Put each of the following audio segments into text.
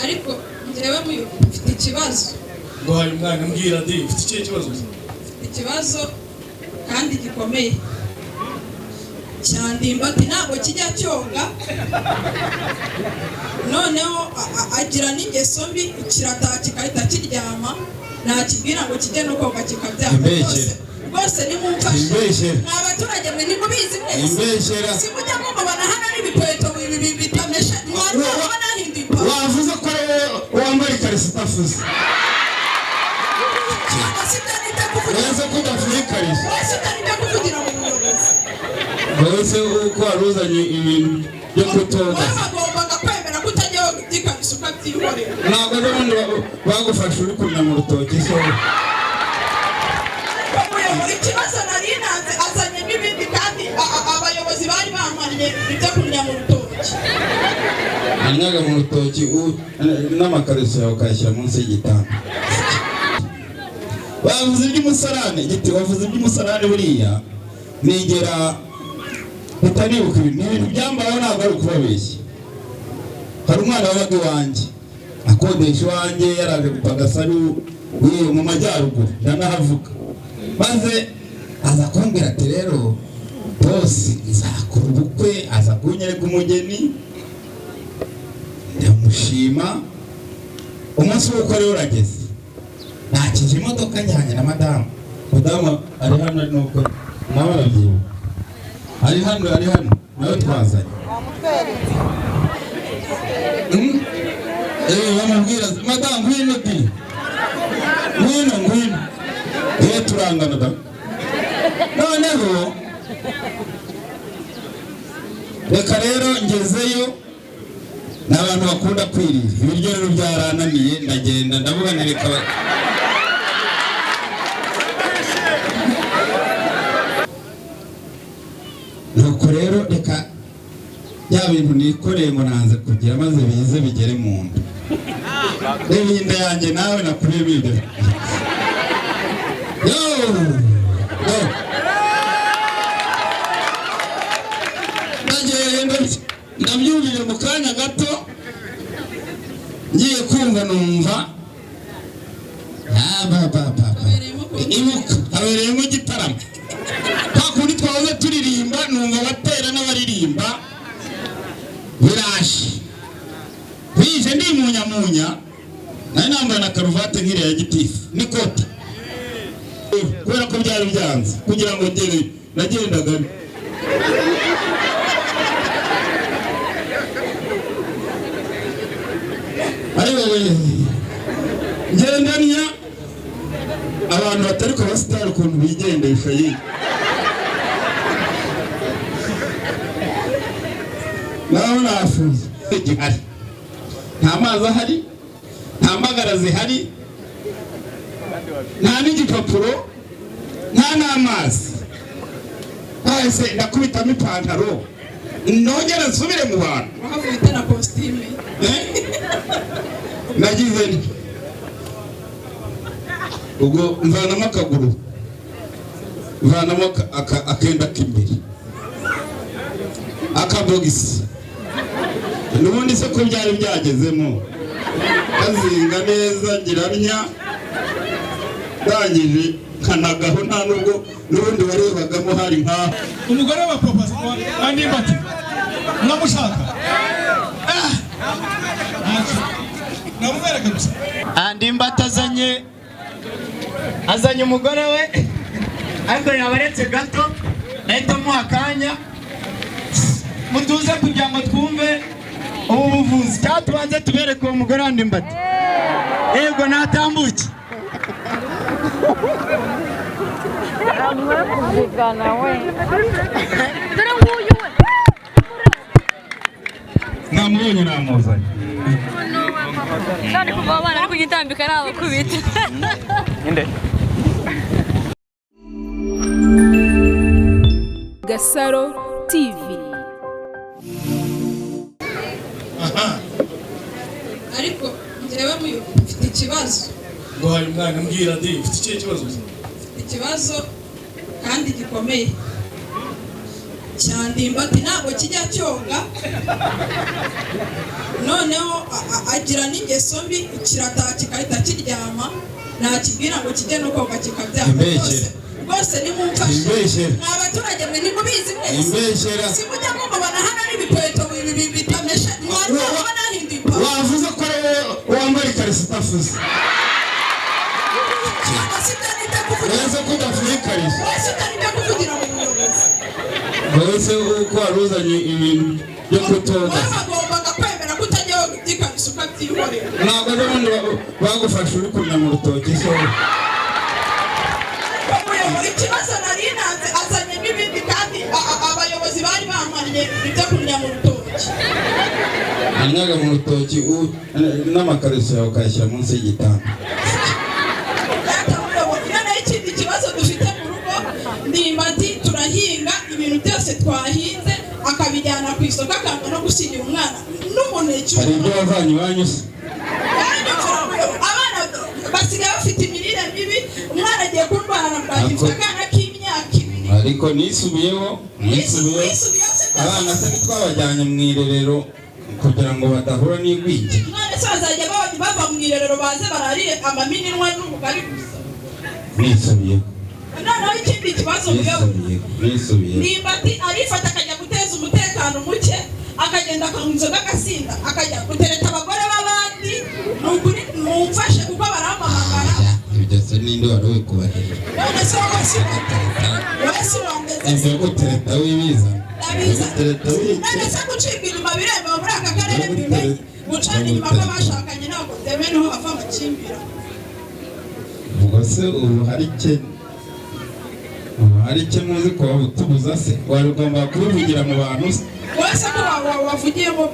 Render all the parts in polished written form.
ariko njyewe mfite ikibazo ngo hari umwana mbwira ndi ufite ikihe kibazo ikibazo kandi gikomeye Ndimbati ntabwo kijya cyoga noneho agira n'ingeso mbi kirataha kikahita kiryama nakibwira ngo kijye no koga kikabyama rwose nimumfashe n'abaturage mwe nimubizi mwese simujya mubabana hano n'ibikweto bitamesha mwana hindipa wavuze ko wambaye ikarisi itafuze wese ko udafuze ikarisi wese utanijya kuvugira mu buyobozi wese uko waruzanye ibintu byo kutoga bagombaga kwemera ko utajya ikarisi ukabyihorera ntabwo n'ubundi bagufashe uri kumenya mu rutoki so ikibazo nari nanze azanye n'ibindi kandi abayobozi bari bamanye ibyo kumenya mu rutoki anyaga mu rutoki n'amakarisi yawe ukayashyira munsi y'igitanda bavuze iby'umusarane giti wavuze iby'umusarane buriya nigera utanibuka ibintu byambayeho ntabwo ari ukubabeshya hari umwana wabaga iwanjye akodesha iwanjye yaraje gupagasa ari mu majyaruguru ndanahavuga maze aza kumbwira ati rero bose nzakora ubukwe aza kunyereka umugeni ndamushima umunsi w'uko rero urageze nakije imodoka njyanye na madamu ari hano ari nuko nawe arabyibuka ari hano nawe twazanye bamubwira madamu ngwino di ngwino turangana da noneho reka rero ngezeyo n'abantu bakunda kwirira ibiryo rero byarananiye ndagenda ndavuga nireka nuko rero reka bya bintu nikoreye ngo nanze kugira maze bize bigere mu nda reba inda yanjye nawe nakureba ibyo ndabyumvire mu kanya gato ngiye kumva numva ibuka habereyemo igitaramo hakundi twahoze turirimba numva abatera n'abaririmba biraje bije ndi munyamunya nari nambaye na karuvate nk'iriya ya gitifu n'ikoti kubera ko byari byanze kugira ngo ngere nagendaga ari wowe ngendanya abantu batari ku basitari ukuntu bigendesha yiga naho nafuze igihari nta mazi ahari nta mbagara zihari nta n'igipapuro nta n'amazi hahise ndakubitamo ipantaro nongera nsubire mu bantu wahavuyete na kositime nagize nti ubwo mvanamo akaguru mvanamo akenda k'imbere akabogisi n'ubundi se ko byari byagezemo kazinga neza ngiramya ndangije kanagaho nta nubwo n'ubundi warebagamo hari nkaho umugore wa papa Ndimbati namushaka namwereka gusa Ndimbati azanye umugore we ariko yabaretse gato nahita muha akanya mutuze kugira ngo twumve ubu buvuzi cyangwa tubanze tubereke uwo mugore wa Ndimbati yego natambuke namubonye namuzanye kandi kuva abana ari kugitambika ari abakubita inde Gasaro TV. ariko njyewe mfite ikibazo ngo hari umwana mbwira ndi ufite ikihe kibazo ikibazo kandi gikomeye Ndimbati ntabwo kijya cyoga noneho agira n'ingeso mbi kirataha kigahita kiryama nakibwira ngo kijye no koga kikabyanga rwose nimumfashe abaturage mwe nimubizi mwese simujya mubona hano n'ibikweto bitameshe mwarubona nahinduye ipawa wavuze ko wambaye ikarisi utafuze wese ko udafuze ikarisi wese uko waruzanye ibintu byo kutoga bagombaga kwemera ko utajya ikarisi ukabyihorera ntabwo ari ubundi bagufashe uri kumenya mu rutoki so ikibazo nari nanze azanye n'ibindi kandi abayobozi bari bampannye ibyo kumenya mu rutoki anyaga mu rutoki n'amakarisi yawe ukayashyira munsi y'igitanda ikindi kibazo dufite mu rugo ndimbati turahinga ibintu byose twahinze akabijyana ku isoko akanga no gusigira umwana n'umuneke hari ibyo wavanye iwanyu se abana basigaye bafite imirire mibi umwana agiye kurwara na bwaki mfite akana k'imyaka 2 ariko nisubiyeho abana se twabajyanye mu irerero kugira ngo badahura n'igwingi none se bazajya bava mu irerero baze bararire amaminwa n'ubugari gusa nisubiyeho noneho ikindi kibazo nisubiyeho ndimbati arifata akajya guteza umutekano muke akagenda akanywa inzoga agasinda akajya gutereta abagore b'abandi nukuri mumfashe kuko barampamagara ibyo se ninde wari wikubarira none se wese ibyo gutereta wibiza none se gucibwa inyuma bireba muri aka karere bimenye gucana inyuma kw'abashakanye ntabwo byemewe niho hava amakimbirane ubwo se ubu hari icyo muzi ko tubuza se wari ugomba kubivugira mu bantu se wese ko wavugiyemo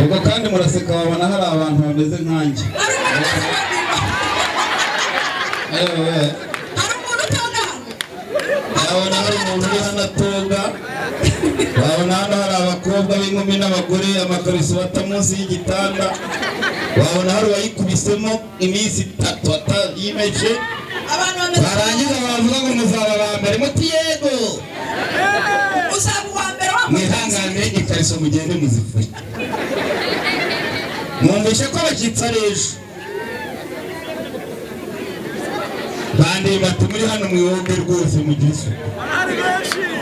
ubwo kandi muraseka babona hari abantu bameze nkanjye wabona hari umuntu uri hano atoga wabona hano hari abakobwa b'inkumi n'abagore amakarisi bata munsi y'igitanda wabona hari uwayikubisemo iminsi 3 atayimeje barangiza bavuga ngo muzaba ba mbere muti yego uzaba uwa mbere mwihangane ikariso mugende muzifure mwumvishe ko abashyitsi ari ejo bandi bati muri hano mwihombe rwose mugire isuku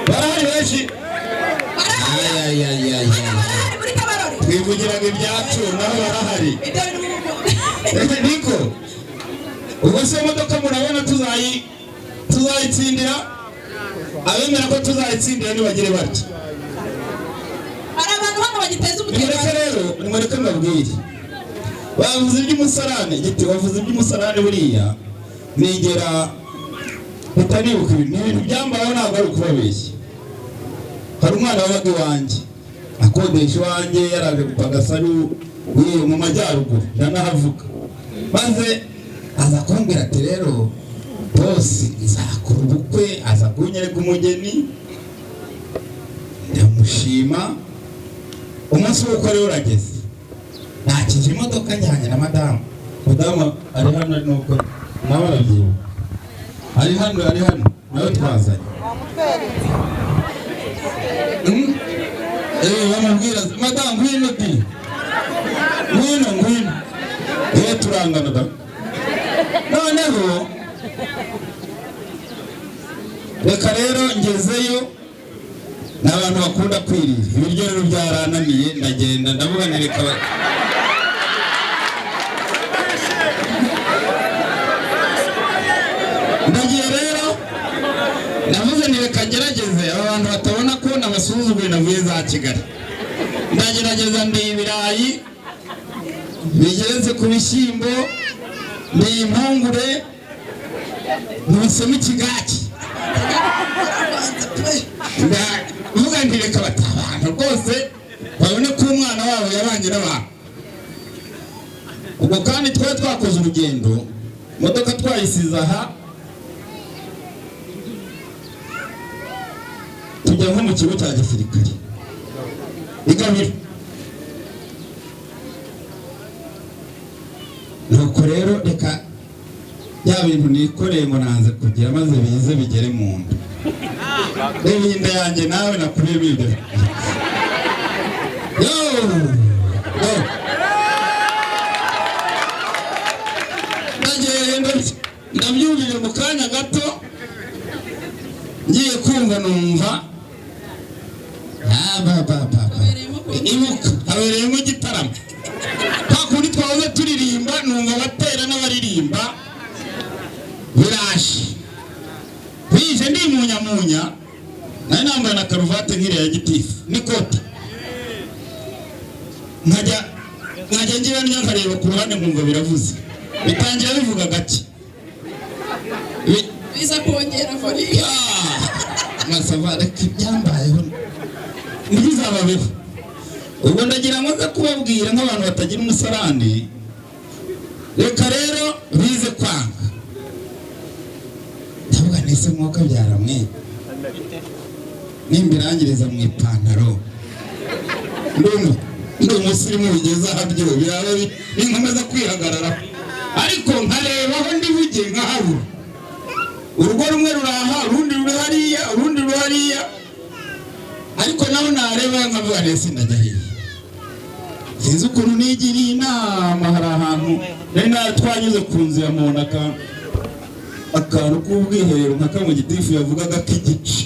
barahari benshi twivugiraga ibyacu nabo barahari niko ubwo se imodoka murabona tuzayitsindira abemera ko tuzayitsindira nibagire bati hari abantu hano bagiteza umutekano nimureke mbabwire bavuze iby'umusarane giti bavuze iby'umusarane buriya nigera utanibuka ibintu byambayeho ntabwo ari ukubabeshya hari umwana wabaga iwanjye akodesha iwanjye yaraje gupagasa ari mu majyaruguru ndanahavuga maze aza kumbwira ati rero bosi nzakora ubukwe aza kunyereka umugeni ndamushima umunsi w'uko rero urageze nakije imodoka njyanye na madamu ari hano nuko nawe arabyibuha ari hano nawe twazanye bamubwira madamu ngwino di ngwino turangana da noneho reka rero ngezeyo n'abantu bakunda kwirira ibiryo rero byarananiye ndagenda ndavuga ni reka ndagiye rero navuze ni reka ngerageze aba bantu batabona ko nabasuzuguye navuye za Kigali ndagerageza ndi ibirayi bigeretse ku bishyimbo ni impungure ntusemo ikigaki uvuga nti reka batabana rwose babone ko umwana wabo yabanye n'abantu ubwo kandi twari twakoze urugendo imodoka twayisize aha tujya nko mu kigo cya gisirikare igamira nuko rero reka bya bintu nikoreye ngo nanze kugira maze bize bigere mu nda inda yanjye nawe nakureba ibyo ndabyumvire mu kanya gato ngiye kumva numva ibuka habereyemo igitaramo hakundi twahoze turirimba numva abatera n'abaririmba biraje bije ndi munyamunya nari nambaye na karuvati nk'iriya ya gitifu n'ikoti nkajya ngira nkareba ku ruhande nkumva biravuze bitangira bivuga gake biza kongera volume masavara kibyambayeho ntibizababeho ubwo ndagira ngo kubabwira nk'abantu batagira umusarani reka rero bize kwanga ndavuga nese mwuka byaramwe nimbirangiriza mu ipantaro ndi umusirimu bigeze ahabyo biraba binkomeza kwihagarara ariko nkarebaho ndibuge nkahabura urugo rumwe ruraha urundi ruri hariya ariko naho nareba nkavuga nese ndajya hehe sinzi ukuntu nigiriye inama hari ahantu nari twanyuze ku nzira mubona akantu k'ubwiherero nka kamwe gitifu yavugaga k'igice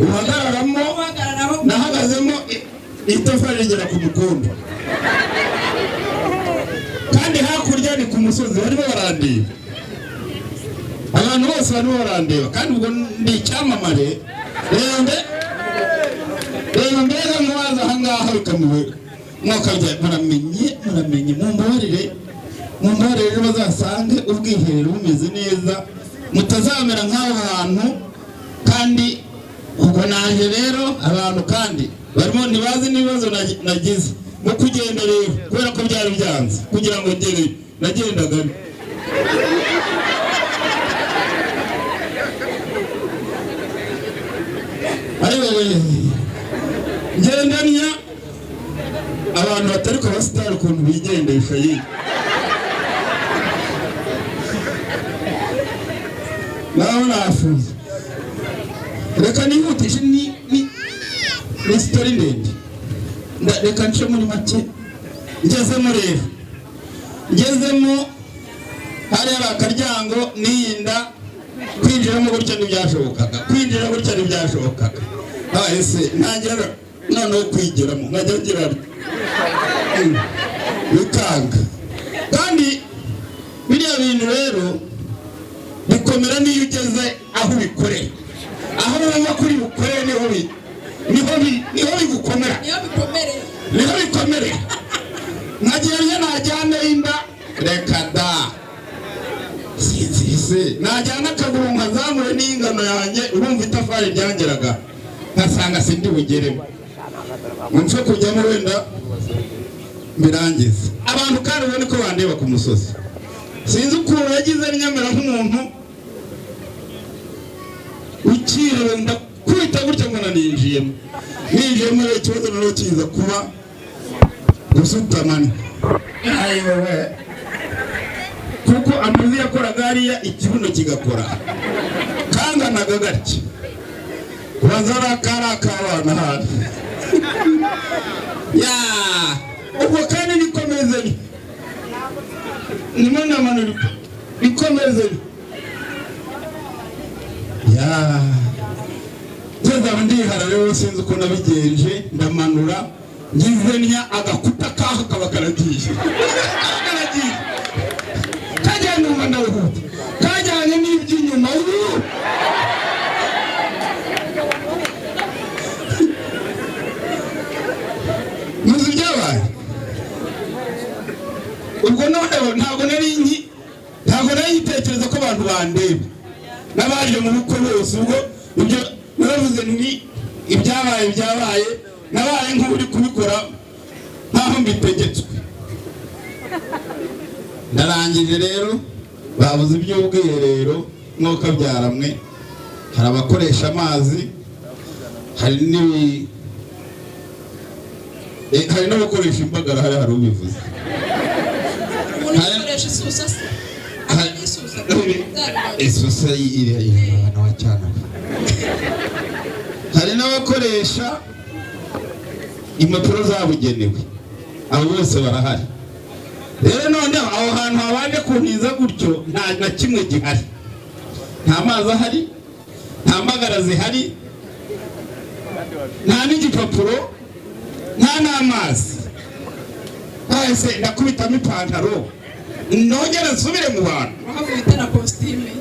uhagararamo nahagazemo itafari rigera ku mukondo kandi hakurya ni ku musozi barimo barandeba abantu bose barimo barandeba kandi ubwo ndi icyamamare reba mbega nk'uwaza ahangaha bikamubera mwakajya muramenye mumbabarire bazasange ubwiherero bumeze neza mutazamera nk'aho hantu kandi ubwo naje rero abantu kandi barimo ntibazi n'ibibazo nagize mu kugenda rero kubera ko byari byanze kugira ngo ngere nagendaga ngendanya abantu batari ku basitari ukuntu bigendesha yiga naho nafuze reka nihutishe ni sitori ndende reka nce muri make ngezemo hariya bakaryango niyinda kwinjiramo gutya ntibyashobokaga ese ntangira noneho kwigiramo nkajya ngira bikanga kandi biriya bintu rero bikomera niyo ugeze aho ubikorera aho wumva kuri bukorere niho bigukomera niho bikomere nkagira najyana inda reka da sinzise najyana akaguru nkazamure n'ingano yanjye urumva itafari ryangeraga nkasanga sindi bugeremo nce kujyamo wenda birangiza abantu kandi ubone ko bandeba ku musozi sinzi ukuntu yagize nyamera nk'umuntu ukirewe ndakwita gutya ngo ninjiyemo rero ikibazo rero kiza kuba gusutamana kuko amazi yakoraga hariya ikibuno kigakora kanganaga gatya kubanza ari akabana hano ubwo kandi nikomezanye nimo namanura nikomezanye tuzaba ndihara rero sinzi uko nabigenje ndamanura ngizenya agakuta kaho kaba karagiye kajyanye numva ndaruhuta kajyanye n'iby'inyuma muzi byabaye ubwo noneho ntabwo nari yitekereza ko abantu bandeba n'abaje mu bukwe bose ubwo ibyo naravuze ni ibyabaye nabaye nk'uri kubikora nkaho mbitegetswe ndarangije rero babuze iby'ubwiherero nk'uko byaramwe hari abakoresha amazi hari n'abakoresha imbagara hari ubivuze isusa y'abana wa cyana. Hari n'abakoresha impapuro zabugenewe, abo bose barahari. Rero none aho hantu habanje kuntiza gutyo nta na kimwe gihari, nta mazi ahari, nta mbagara zihari, nta n'igipapuro, nta n'amazi. Ese ndakubitamo ipantaro nongera nsubire mu bantu. Wahavuyite na costume.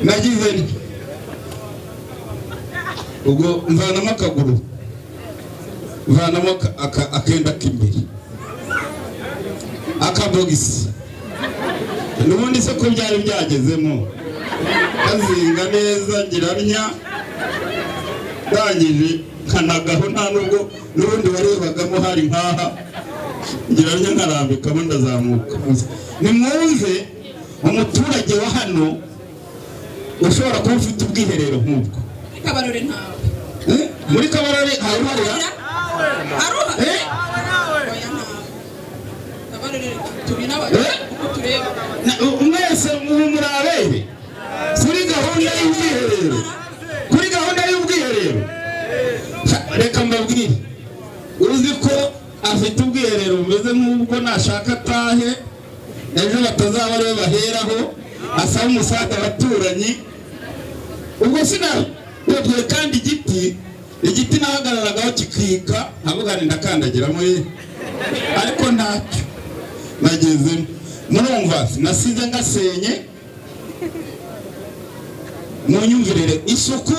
Nagize nti ubwo mvanamo akaguru, mvanamo akenda k'imbere, akabogisi. N'ubundi se ko byari byagezemo kazinga neza ngiramya ndangije kanagaho, nta nubwo n'ubundi warebagamo hari nkaha ngiramya nkarambikamo ndazamuka. Nimwumve umuturage wa hano ushobora kuba ufite ubwiherero nk'ubwo. Kabarore ntawe. Muri Kabarore hari hariya? Aruha. Kabarore turi n'abari tureba. Mwese murabere kuri gahunda y'ubwiherero, kuri gahunda y'ubwiherero. Reka mbabwire, uzi ko afite ubwiherero bumeze nk'ubwo nashaka atahe ejo batazaba ariwe baheraho asaba umusada abaturanyi. Ubwo sinabwiye kandi igiti nahagararagaho kikika nkavuga ni ndakandagiramo ye, ariko ntacyo nagezemo. Murumva nasize ngasenye. Munyumvirire, isuku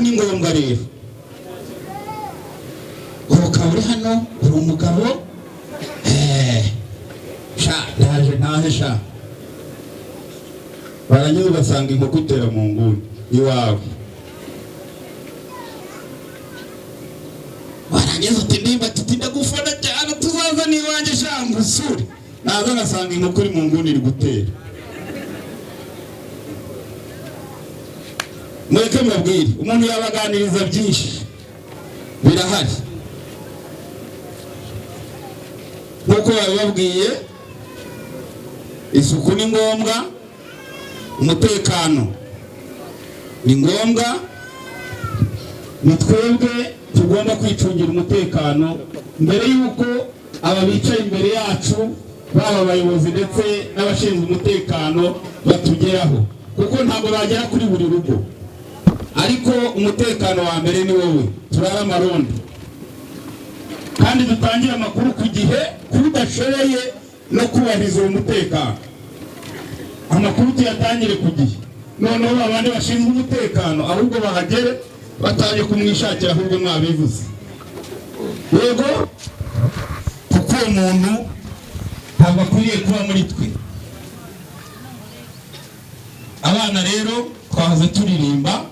ni ngombwa rero. Ukaba uri hano uri umugabo ndaje ntahe sha, baranyuze ugasanga inkoko itera mu nguni iwawe. Baranyuze uti nimba tutinda gufana cyane tuzaza n'iwanjye sha ngusure, naza ngasanga inkoko iri mu nguni iri gutera. Mweke mbabwire, umuntu yabaganiriza byinshi birahari nk'uko babibabwiye. Isuku ni ngombwa, umutekano ni ngombwa. Ni twebwe tugomba kwicungira umutekano mbere y'uko aba bicaye imbere yacu baba abayobozi ndetse n'abashinzwe umutekano batugeraho, kuko ntabwo bagera kuri buri rugo. Ariko umutekano wa mbere ni wowe. Turara amarondo kandi dutangira amakuru ku gihe, kudashoboye no kubahiriza uwo mutekano. Amakuru tuyatangire ku gihe, noneho abandi bashinzwe umutekano ahubwo bahagere batangiye kumwishakira ahubwo mwabivuze. Yego, kuko umuntu ntabwo akwiriye kuba muri twe. Abana rero twahoze turirimba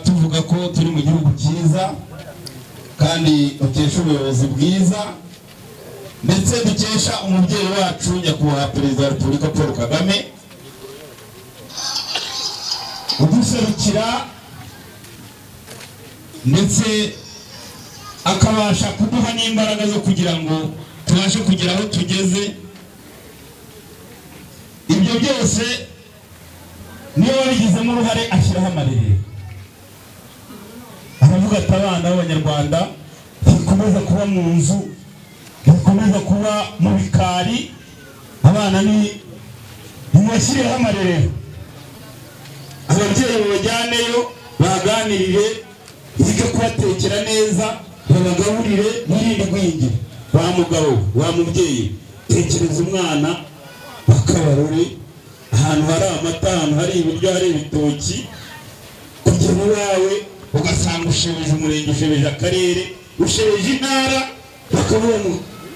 tuvuga ko turi mu gihugu cyiza kandi dukesha ubuyobozi bwiza, ndetse dukesha umubyeyi wacu nyakubahwa Perezida wa Repubulika Paul Kagame uduserukira ndetse akabasha kuduha n'imbaraga zo kugira ngo tubashe kugera aho tugeze. Ibyo byose niyo wabigizemo uruhare ashyiraho amarerero. Aravuga ati abana b'Abanyarwanda ntikomeza kuba mu nzu, ntikomeza kuba mu bikari, abana nimubashyireho amarerero. Ababyeyi babajyaneyo baganirire, bige kubatekera neza, babagaburire n'irindi gwingire. Wa mugabo, wa mubyeyi, tekereza umwana w'Akabarore ahantu hari amata, ahantu hari ibiryo, hari ibitoki, kugera iwawe ugasanga ushebeje umurenge, ushebeje akarere, ushebeje intara, bakabona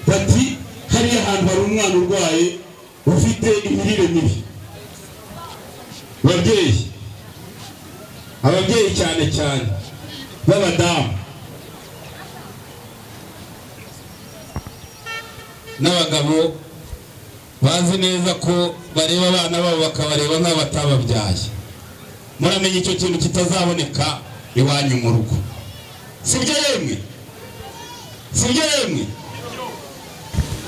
bati hariya ahantu hari umwana urwaye ufite imirire mibi. Ababyeyi cyane cyane b'abadamu n'abagabo bazi neza ko bareba abana babo bakabareba nk'abatababyaye, muramenye icyo kintu kitazaboneka iwanyu mu rugo. Sibyo yemwe?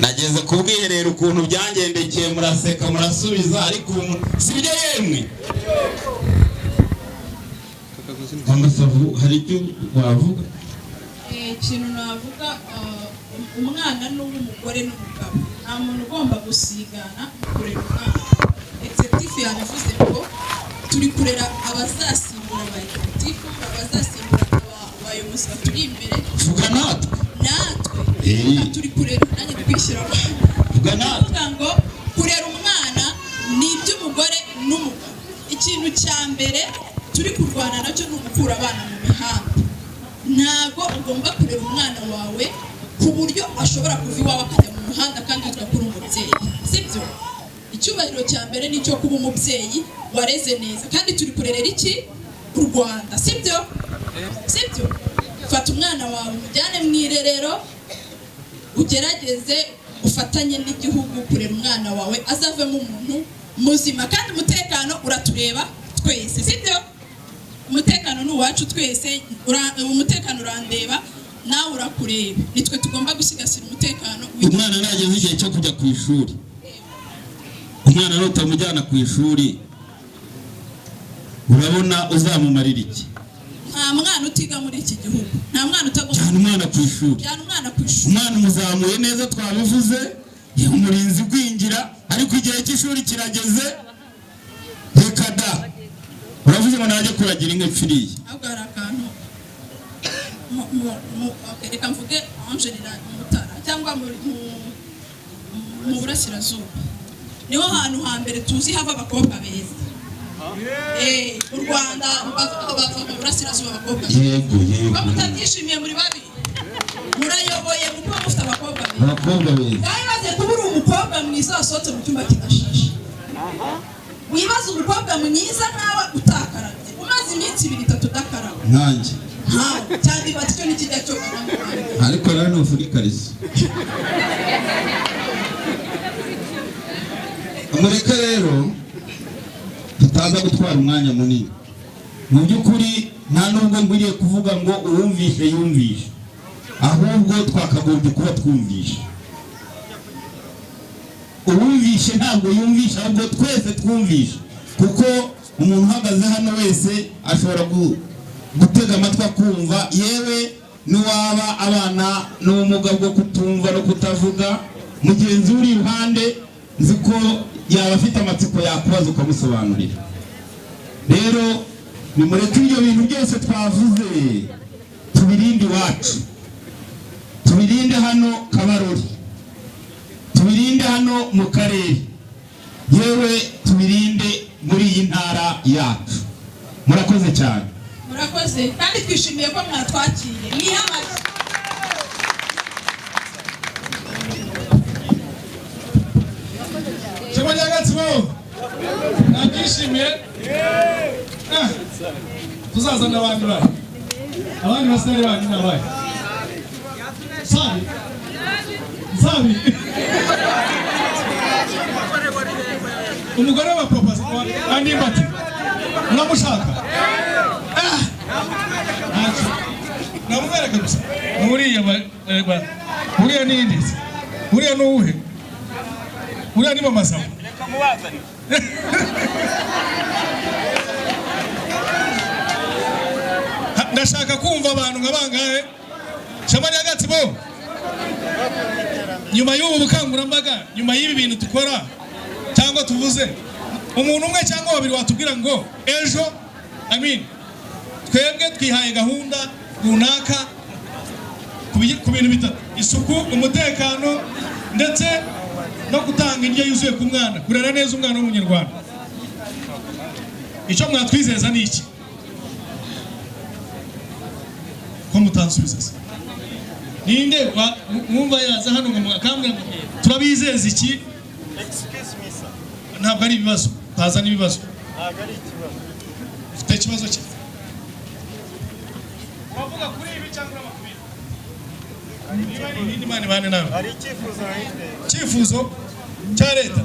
nageze ku bwiherero ukuntu byangendekeye muraseka murasubiza ariko sibyo yemwe amasavu hari icyo wavuga ikintu navuga umwana n'umugore n'umugabo nta muntu ugomba gusigana kurera umwana executive yabivuze ngo turi kurera abazasimbura ba executive abazasimbura abayobozi baturi imbere vuga natwe turi kurera nanjye kwishyira vuga natwe ngo kurera umwana ni iby'umugore n'umugabo ikintu cya mbere turi kurwana nacyo ni ugukura abana mu mihanda ntago ugomba kurera umwana wawe ku buryo ashobora kuva iwawe akajya mu muhanda kandi ugakura umubyeyi sibyo icyubahiro cya mbere ni cyo kuba umubyeyi wareze neza kandi turi kurerera iki u Rwanda sibyo fata umwana wawe umujyane mu irerero ugerageze ufatanye n'igihugu kurera umwana wawe azavemo umuntu muzima kandi umutekano uratureba twese sibyo umutekano ni uwacu twese umutekano urandeba nawe urakureba nitwe tugomba gusigasira umutekano umwana nageze igihe cyo kujya ku ishuri umwana nutamujyana ku ishuri urabona uzamumarira iki nta mwana utiga muri iki gihugu nta mwana utagomba cyane umwana ku ishuri umwana umuzamuye neza twabivuze umurinzi gwingira ariko igihe cy'ishuri kirageze reka da uravuze ngo najye kuragira inka ipfiriye ahubwo hari akantu reka mvuge Angelina Mutara cyangwa mu burasirazuba niho hantu hambere tuzi hava abakobwa beza u Rwanda bava mu burasirazuba abakobwa yego ko mutabyishimiye muri babi murayoboye kuko mufite abakobwa beza kandi baze kuba uri umukobwa mwiza wasohotse mu cyumba kidashishe wibaza umukobwa mwiza nawe utakarabye umaze iminsi 2-3 udakaraba nkanjye cyane batyo n'ikijya cyo ariko rero ni ufurikarizo mureke rero tutaza gutwara umwanya munini mu by'ukuri nta nubwo ngwiriye kuvuga ngo uwumvishe yumvishe ahubwo twakagombye kuba twumvishe uwumvishe ntabwo yumvisha ahubwo twese twumvishe kuko umuntu uhagaze hano wese ashobora gutega amatwi akumva yewe n'uwaba abana n'ubumuga bwo kutumva no kutavuga mugenzi uri iruhande nzi ko yaba afite amatsiko yakubaza ukamusobanurira rero nimureke ibyo bintu byose twavuze tubirinde iwacu tubirinde hano Kabarori tubirinde hano mu karere yewe tubirinde muri iyi ntara yacu murakoze cyane murakoze kandi twishimiye ko mwatwakiriye mwihamaze Gatsibo nabyishimiye tuzazana abandi basare banyu n'abaye sabi umugore wa papa andi mbati muramushaka namwereka gusa uriya ni indi uriya ni uwuhe uriya ni mama sawa ndashaka kumva abantu nk'abangahe Shamari ya Gatsibo nyuma y'ubu bukangurambaga nyuma y'ibi bintu dukora cyangwa tuvuze umuntu umwe cyangwa babiri watubwira ngo ejo twebwe twihaye gahunda runaka ku bintu bitatu isuku umutekano ndetse no gutanga indyo yuzuye ku mwana kurera neza umwana w'umunyarwanda icyo mwatwizeza ni iki ko mutansubiza se ninde mwumva yaza hano ngo mwakambwe turabizeza iki ntabwo ari ibibazo tazana ibibazo ntabwo ari ikibazo ufite ikibazo cye wavuga kuri ibi cyangwa amakubiri niba ari ibindi mani bane nawe hari icyifuzo cya leta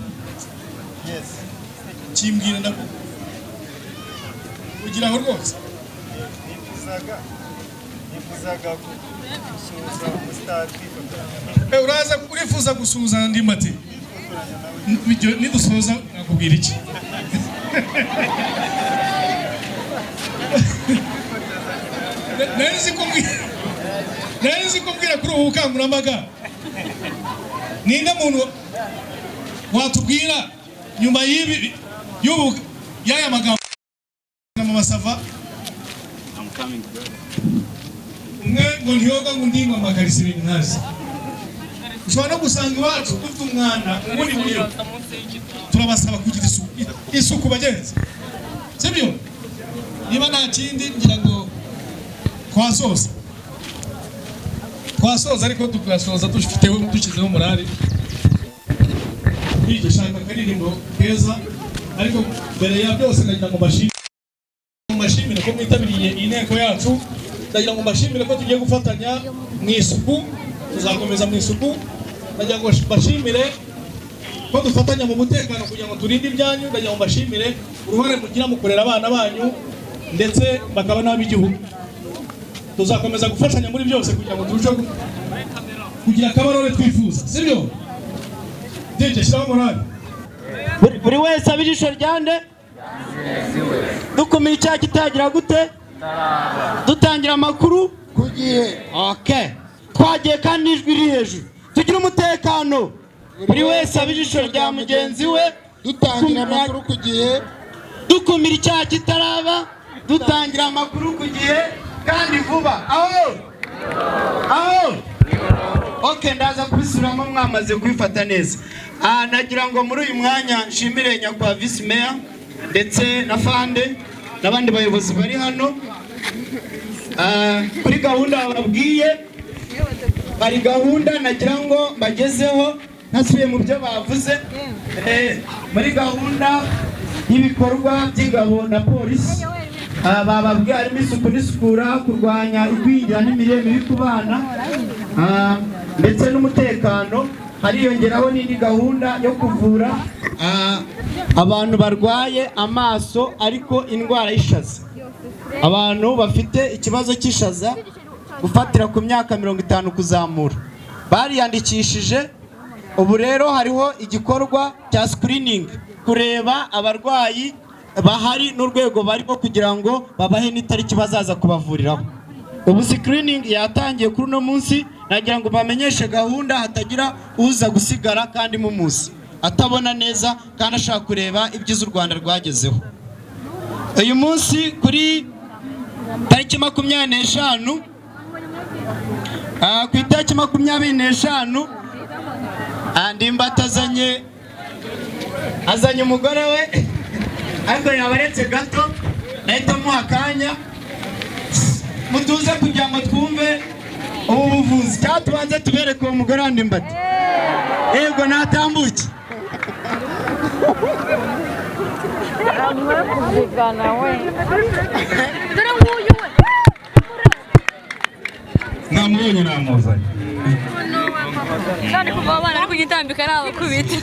kimbwira ndakubwira kugira aho rwose uraza urifuza gusuhuza ndi mati nidusoza nakubwira iki nari kumbwira kuri ubu bukangurambaga ninde muntu watubwira nyuma y'aya magambo mama Sava umwe ngo ntiyoga ngo ndingo amakarisi ibintu ntazi ushobora no gusanga iwacu dufite umwana muri buryo turabasaba kugira isuku bagenzi sibyo niba nta kindi ngira ngo twasoza ariko tukasoza dushyizeho morali iryo shaka akaririmbo keza ariko mbere ya byose ndagira ngo mbashimire ko mwitabiriye inteko yacu ndagira ngo mbashimire ko tugiye gufatanya mu isuku tuzakomeza mu isuku ndagira ngo mbashimire ko dufatanya mu mutekano kugira ngo turinde ibyanyu ndagira ngo mbashimire uruhare mugira mu kurera abana banyu ndetse bakaba n'ab'igihugu tuzakomeza gufashanya muri byose kugira ngo turusheho kugira akabarore twifuza sibyo DJ shyiraho morali buri wese abijisho ryande dukumira icyaha kitagira gute dutangira amakuru ku gihe okay twagiye kandi ijwi riri hejuru tugira umutekano buri wese abijisho rya mugenzi we dutangira amakuru ku gihe dukumira icyaha kitaraba dutangira amakuru ku gihe kandi vuba aho okay ndaza kubisubiramo mwamaze kwifata neza nagira ngo muri uyu mwanya nshimire nyakwa vice mayor ndetse na fande n'abandi bayobozi bari hano kuri gahunda babwiye bari gahunda nagira ngo bagezeho nasubiye mu byo bavuze muri gahunda y'ibikorwa by'ingabo na polisi bababwiye harimo isuku n'isukura kurwanya igwingira n'imirire mibi ku bana ndetse n'umutekano hariyongeraho n'indi gahunda yo kuvura abantu barwaye amaso ariko indwara y'ishaza abantu bafite ikibazo cy'ishaza gufatira ku myaka 50 kuzamura bariyandikishije ubu rero hariho igikorwa cya screening kureba abarwayi bahari n'urwego barimo kugira ngo babahe n'itariki bazaza kubavuriraho ubu screening yatangiye kuri uno munsi nagira ngo bamenyeshe gahunda hatagira uza gusigara kandi mu munsi atabona neza kandi ashaka kureba ibyiza u Rwanda rwagezeho uyu munsi kuri tariki 25 ku itariki 25 ndimbatazanye azanye umugore we ariko yabaretse gato nahita muha akanya mutuze kugira ngo twumve ubu buvuzi cyatubanze tubereke uwo mugore wandimbati yego natambuke namubonye namuzanye kandi kuva abana ari kugitambika ari abakubita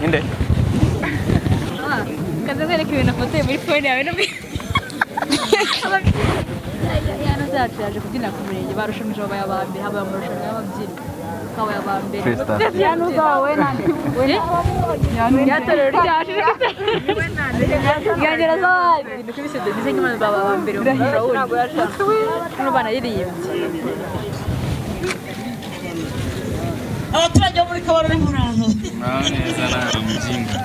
inde kaza kwereka ibintu afotoye muri phone yawe yana zacu yaje kubyina ku murenge barushanije abaye abambere habaye amarushanwa y'ababyinnyi kabaye abambere yana uzawe nande yatorero ryaje yagera zawe ibintu kubisede bize nyuma baba abambere ntabwo yashaka no bana yiriyimye abaturage bo muri Kabarore muraho neza na mujinga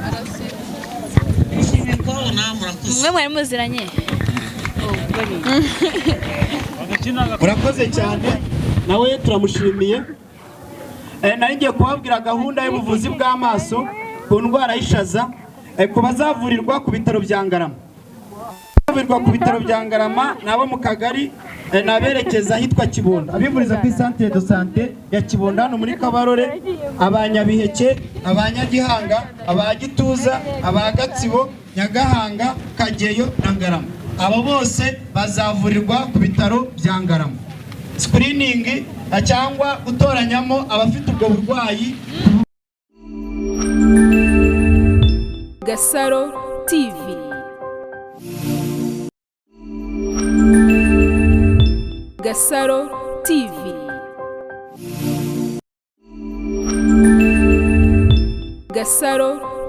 mwe mwari muziranye urakoze cyane nawe turamushimiye nari ngiye kubabwira gahunda y'ubuvuzi bw'amaso ku ndwara y'ishaza ku bazavurirwa ku bitaro bya Ngarama bavurirwa ku bitaro bya Ngarama nabo mu kagari naberekeza ahitwa Kibondo abivuriza ku centre de santé ya Kibondo hano muri Kabarore abanyabiheke abanyagihanga abagituza abagatsibo Nyagahanga Kageyo na Ngarama abo bose bazavurirwa ku bitaro bya Ngarama screening cyangwa gutoranyamo abafite ubwo burwayi Gasaro TV Gasaro TV. Gasaro